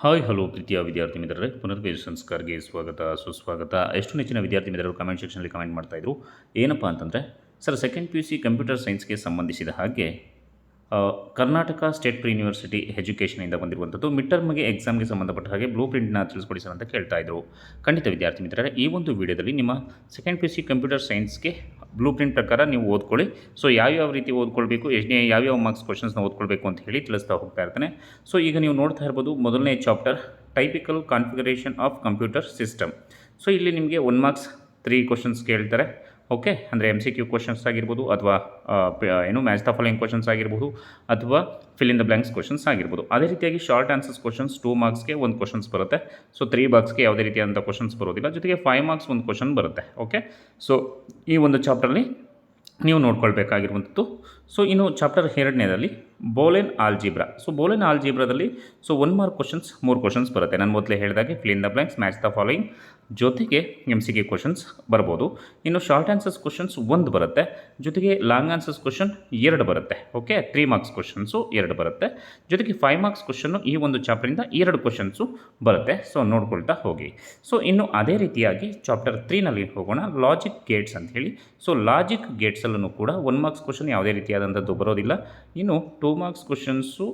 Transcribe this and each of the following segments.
Hi hello ಪ್ರೀತಿಯ ವಿದ್ಯಾರ್ಥಿ ಮಿತ್ರರೇ, ಪುನರ್ವಿ ಸಂಸ್ಕಾರ್ಗೆ ಸ್ವಾಗತ ಸುಸ್ವಾಗತ. ಎಷ್ಟು ನೆಚ್ಚಿನ ವಿದ್ಯಾರ್ಥಿ ಮಿತ್ರರು ಕಮೆಂಟ್ ಸೆಕ್ಷನಲ್ಲಿ ಕಮೆಂಟ್ ಮಾಡ್ತಾಯಿದ್ರು. ಏನಪ್ಪ ಅಂತಂದರೆ, ಸರ್ ಸೆಕೆಂಡ್ PUC ಕಂಪ್ಯೂಟರ್ ಸೈನ್ಸ್ಗೆ ಸಂಬಂಧಿಸಿದ ಹಾಗೆ ಕರ್ನಾಟಕ ಸ್ಟೇಟ್ ಪ್ರಿ ಯೂನಿವರ್ಸಿಟಿ ಎಜುಕೇಷನಿಂದ ಬಂದಿರುವಂಥದ್ದು ಮಿಡ್ ಎಕ್ಸಾಮ್ಗೆ ಸಂಬಂಧಪಟ್ಟ ಹಾಗೆ ಬ್ಲೂ ಪ್ರಿಂಟ್ನ ತಿಳಿಸ್ಕೊಡಿ ಸರ್ ಅಂತ ಕೇಳ್ತಾ ಇದ್ರು. ಖಂಡಿತ ವಿದ್ಯಾರ್ಥಿ ಮಿತ್ರರೇ, ಈ ಒಂದು ವಿಡಿಯೋದಲ್ಲಿ ನಿಮ್ಮ ಸೆಕೆಂಡ್ PUC ಕಂಪ್ಯೂಟರ್ ಸೈನ್ಸ್ಗೆ ಬ್ಲೂ ಪ್ರಿಂಟ್ ಪ್ರಕಾರ ನೀವು ಓದ್ಕೊಳ್ಳಿ. ಸೊ ಯಾವ್ಯಾವ ರೀತಿ ಓದ್ಕೊಳ್ಬೇಕು, ಯಾವ್ಯಾವ ಮಾರ್ಕ್ಸ್ ಕ್ವಶನ್ಸ್ನ ಓದ್ಕೊಳ್ಬೇಕು ಅಂತ ಹೇಳಿ ತಿಳಿಸ್ತಾ ಹೋಗ್ತಾ ಇರ್ತಾನೆ. ಸೊ ಈಗ ನೀವು ನೋಡ್ತಾ ಇರ್ಬೋದು, ಮೊದಲನೇ chapter typical configuration of computer system. So ಇಲ್ಲಿ ನಿಮಗೆ 1 ಮಾರ್ಕ್ಸ್ 3 ಕ್ವಶನ್ಸ್ ಕೇಳ್ತಾರೆ. ಓಕೆ, ಅಂದರೆ MCQ ಕ್ವಶನ್ಸ್ ಆಗಿರ್ಬೋದು, ಅಥವಾ ಮ್ಯಾಚ್ ದ ಫಾಲೋಯಿಂಗ್ ಕ್ವಶನ್ಸ್ ಆಗಿರ್ಬೋದು, ಅಥವಾ fill in the blanks questions ಆಗಿರ್ಬೋದು. ಅದೇ ರೀತಿಯಾಗಿ ಶಾರ್ಟ್ ಆನ್ಸರ್ಸ್ ಕ್ವಶನ್ಸ್ 2 ಮಾರ್ಕ್ಸ್ಗೆ 1 ಕ್ವಶನ್ಸ್ ಬರುತ್ತೆ. ಸೊ 3 ಮಾರ್ಕ್ಸ್ಗೆ ಯಾವುದೇ ರೀತಿಯಾದಂಥ ಕ್ವಶನ್ಸ್ ಬರೋದಿಲ್ಲ. ಜೊತೆಗೆ 5 ಮಾರ್ಕ್ಸ್ 1 ಕ್ವಶನ್ ಬರುತ್ತೆ. ಓಕೆ, ಸೊ ಈ ಒಂದು ಚಾಪ್ಟರ್ಲಿ ನೀವು ನೋಡ್ಕೊಳ್ಬೇಕಾಗಿರುವಂಥದ್ದು. ಸೊ ಇನ್ನು ಚಾಪ್ಟರ್ 2ನೇದಲ್ಲಿ ಬೋಲೆನ್ ಆಲ್ಜಿಬ್ರಾ. ಸೊ ಬೋಲೆನ್ ಆಲ್ಜಿಬ್ರಾದಲ್ಲಿ 1 ಮಾರ್ಕ್ ಕ್ವಶನ್ಸ್ 3 ಕ್ವಶನ್ಸ್ ಬರುತ್ತೆ. ನಾನು ಮೊದಲೇ ಹೇಳಿದಾಗೆ fill in the blanks, match the following, ಜೊತೆಗೆ MCQ ಕ್ವಶನ್ಸ್ ಬರ್ಬೋದು. ಇನ್ನು ಶಾರ್ಟ್ ಆನ್ಸರ್ಸ್ ಕ್ವಶನ್ಸ್ 1 ಬರುತ್ತೆ. ಜೊತೆಗೆ ಲಾಂಗ್ ಆನ್ಸರ್ಸ್ ಕ್ವಶನ್ 2 ಬರುತ್ತೆ. ಓಕೆ, 3 ಮಾರ್ಕ್ಸ್ ಕ್ವಶನ್ಸು 2 ಬರುತ್ತೆ. ಜೊತೆಗೆ 5 ಮಾರ್ಕ್ಸ್ ಕ್ವಶನ್ನು ಈ ಒಂದು ಚಾಪ್ಟರಿಂದ 2 ಕ್ವಶನ್ಸು ಬರುತ್ತೆ. ಸೊ ನೋಡ್ಕೊಳ್ತಾ ಹೋಗಿ. ಸೊ ಇನ್ನು ಅದೇ ರೀತಿಯಾಗಿ ಚಾಪ್ಟರ್ 3ನಲ್ಲಿ ಹೋಗೋಣ, ಲಾಜಿಕ್ ಗೇಟ್ಸ್ ಅಂತ ಹೇಳಿ. ಸೊ ಲಾಜಿಕ್ ಗೇಟ್ಸಲ್ಲೂ ಕೂಡ 1 ಮಾರ್ಕ್ಸ್ ಕ್ವಶನ್ ಯಾವುದೇ ರೀತಿಯಾದಂಥದ್ದು ಬರೋದಿಲ್ಲ. ಇನ್ನು 2 marks questions,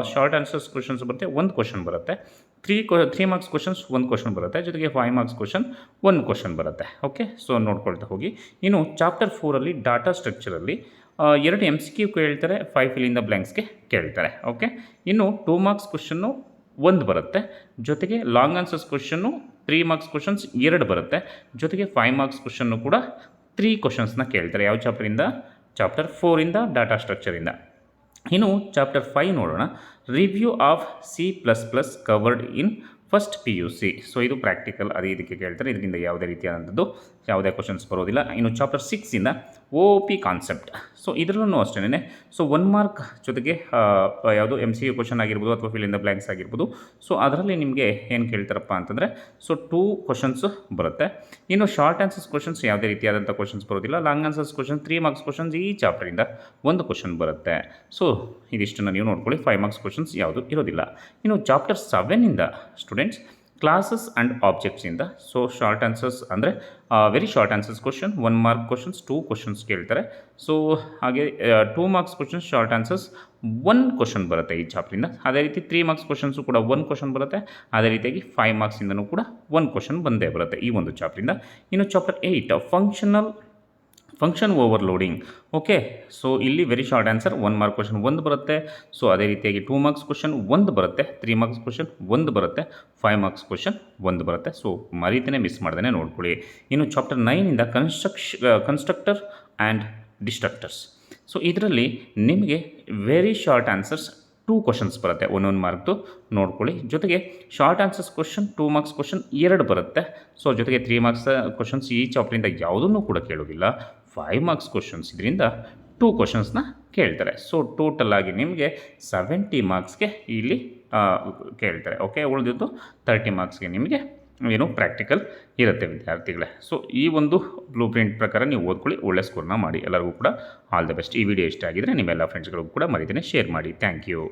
short answers questions ಬರುತ್ತೆ, 1 ಕ್ವಶನ್ ಬರುತ್ತೆ. 3 ಮಾರ್ಕ್ಸ್ ಕ್ವಶನ್ಸ್ 1 ಕ್ವಶನ್ ಬರುತ್ತೆ. ಜೊತೆಗೆ 5 ಮಾರ್ಕ್ಸ್ ಕ್ವಶನ್ 1 ಕ್ವಶನ್ ಬರುತ್ತೆ. ಓಕೆ, ಸೊ ನೋಡ್ಕೊಳ್ತಾ ಹೋಗಿ. ಇನ್ನು ಚಾಪ್ಟರ್ 4ಅಲ್ಲಿ ಡಾಟಾ ಸ್ಟ್ರಕ್ಚರಲ್ಲಿ 2 MCQ ಕೇಳ್ತಾರೆ, 5 ಫಿಲ್ ಇನ್ ದ ಬ್ಲ್ಯಾಂಕ್ಸ್ಗೆ ಕೇಳ್ತಾರೆ. ಓಕೆ, ಇನ್ನು 2 ಮಾರ್ಕ್ಸ್ ಕ್ವಶನ್ನು 1 ಬರುತ್ತೆ. ಜೊತೆಗೆ long answers question 3 marks questions 2 ಬರುತ್ತೆ. ಜೊತೆಗೆ 5 ಮಾರ್ಕ್ಸ್ ಕ್ವಶನ್ನು ಕೂಡ 3 ಕ್ವಶನ್ಸ್ನ ಕೇಳ್ತಾರೆ. ಯಾವ ಚಾಪ್ಟರಿಂದ? Chapter 4ಇಂದ, data ಸ್ಟ್ರಕ್ಚರಿಂದ. ಇನ್ನು ಚಾಪ್ಟರ್ 5 ನೋಡೋಣ, review of C++ covered in first PUC. So ಇದು ಪ್ರಾಕ್ಟಿಕಲ್, ಅದೇ ಇದಕ್ಕೆ ಕೇಳ್ತಾರೆ. ಇದರಿಂದ ಯಾವುದೇ ರೀತಿಯಾದಂಥದ್ದು ಯಾವುದೇ ಕ್ವಶನ್ಸ್ ಬರೋದಿಲ್ಲ. ಇನ್ನು ಚಾಪ್ಟರ್ 6ಇಂದ OOP ಕಾನ್ಸೆಪ್ಟ್. ಸೊ ಇದರಲ್ಲೂ ಅಷ್ಟೇ. ಸೊ 1 ಮಾರ್ಕ್ ಜೊತೆಗೆ ಯಾವುದು MCQ ಕ್ವಶನ್ ಆಗಿರ್ಬೋದು, ಅಥವಾ ಫಿಲ್ ಇನ್ ದ ಬ್ಲ್ಯಾಂಕ್ಸ್ ಆಗಿರ್ಬೋದು. ಸೊ ಅದರಲ್ಲಿ ನಿಮಗೆ ಏನು ಕೇಳ್ತಾರಪ್ಪ ಅಂತಂದರೆ, ಸೊ 2 ಕ್ವಶನ್ಸ್ ಬರುತ್ತೆ. ಇನ್ನು ಶಾರ್ಟ್ ಆನ್ಸರ್ಸ್ ಕ್ವಶನ್ಸ್ ಯಾವುದೇ ರೀತಿಯಾದಂಥ ಕ್ವಶನ್ಸ್ ಬರೋದಿಲ್ಲ. Long answers question 3 marks questions ಈ ಚಾಪ್ಟರಿಂದ 1 ಕ್ವಶನ್ ಬರುತ್ತೆ. ಸೊ ಇದಿಷ್ಟನ್ನು ನೀವು ನೋಡ್ಕೊಳ್ಳಿ. 5 ಮಾರ್ಕ್ಸ್ ಕ್ವಶನ್ಸ್ ಯಾವುದು ಇರೋದಿಲ್ಲ. ಇನ್ನು ಚಾಪ್ಟರ್ 7ಇಂದ ಸ್ಟೂಡೆಂಟ್ಸ್ ಕ್ಲಾಸಸ್ ಆ್ಯಂಡ್ ಆಬ್ಜೆಕ್ಟ್ಸಿಂದ, ಸೊ ಶಾರ್ಟ್ ಆನ್ಸರ್ಸ್ ಅಂದರೆ very short answers question, 1 mark questions 2 questions ಕೇಳ್ತಾರೆ. ಸೊ ಹಾಗೆ 2 marks questions short answers 1 question ಬರುತ್ತೆ ಈ ಚಾಪ್ಟರಿಂದ. ಅದೇ ರೀತಿ 3 ಮಾರ್ಕ್ಸ್ ಕ್ವಶನ್ಸು ಕೂಡ 1 ಕ್ವಶನ್ ಬರುತ್ತೆ. ಅದೇ ರೀತಿಯಾಗಿ 5 ಮಾರ್ಕ್ಸಿಂದನೂ ಕೂಡ 1 ಕ್ವಶನ್ ಬಂದೇ ಬರುತ್ತೆ ಈ ಒಂದು ಚಾಪ್ಟರಿಂದ. ಇನ್ನು chapter 8 function overloading. Okay, so ಇಲ್ಲಿ very short answer, 1 mark question 1 ಬರುತ್ತೆ. ಸೊ ಅದೇ ರೀತಿಯಾಗಿ 2 ಮಾರ್ಕ್ಸ್ ಕ್ವಶನ್ 1 ಬರುತ್ತೆ, 3 ಮಾರ್ಕ್ಸ್ ಕ್ವಶನ್ 1 ಬರುತ್ತೆ, 5 ಮಾರ್ಕ್ಸ್ ಕ್ವಶನ್ 1 ಬರುತ್ತೆ. ಸೊ ಮರೀತನೇ ಮಿಸ್ ಮಾಡ್ದೇ ನೋಡ್ಕೊಳ್ಳಿ. ಇನ್ನು ಚಾಪ್ಟರ್ 9ಇಂದ ಕನ್ಸ್ಟ್ರಕ್ಟರ್ ಆ್ಯಂಡ್ ಡಿಸ್ಟ್ರಕ್ಟರ್ಸ್. ಸೊ ಇದರಲ್ಲಿ ನಿಮಗೆ ವೆರಿ ಶಾರ್ಟ್ ಆನ್ಸರ್ಸ್ 2 ಕ್ವಶನ್ಸ್ ಬರುತ್ತೆ, 1 ಮಾರ್ಕ್ದು ನೋಡ್ಕೊಳ್ಳಿ. ಜೊತೆಗೆ short answers question 2 marks question 2 ಬರುತ್ತೆ. ಸೊ ಜೊತೆಗೆ 3 ಮಾರ್ಕ್ಸ್ ಕ್ವಶನ್ಸ್ ಈ ಚಾಪ್ಟರಿಂದ ಯಾವುದನ್ನು ಕೂಡ ಕೇಳೋದಿಲ್ಲ. 5 ಮಾರ್ಕ್ಸ್ ಕ್ವಶನ್ಸ್ ಇದರಿಂದ 2 ಕ್ವಶನ್ಸ್ನ ಕೇಳ್ತಾರೆ. ಸೊ ಟೋಟಲ್ ಆಗಿ ನಿಮಗೆ 70 ಮಾರ್ಕ್ಸ್ಗೆ ಇಲ್ಲಿ ಕೇಳ್ತಾರೆ. ಓಕೆ, ಉಳಿದಿದ್ದು 30 ಮಾರ್ಕ್ಸ್ಗೆ ನಿಮಗೆ ಪ್ರಾಕ್ಟಿಕಲ್ ಇರುತ್ತೆ ವಿದ್ಯಾರ್ಥಿಗಳೇ. ಸೊ ಈ ಒಂದು ಬ್ಲೂ ಪ್ರಿಂಟ್ ಪ್ರಕಾರ ನೀವು ಓದ್ಕೊಳ್ಳಿ, ಒಳ್ಳೆ ಸ್ಕೋರ್ನ ಮಾಡಿ. ಎಲ್ಲರಿಗೂ ಕೂಡ ಆಲ್ ದ ಬೆಸ್ಟ್. ಈ ವಿಡಿಯೋ ಇಷ್ಟ ಆಗಿದರೆ ನಿಮ್ಮೆಲ್ಲ ಫ್ರೆಂಡ್ಸ್ಗಳಿಗೂ ಕೂಡ ಮರಿದೇನೆ ಶೇರ್ ಮಾಡಿ. Thank you.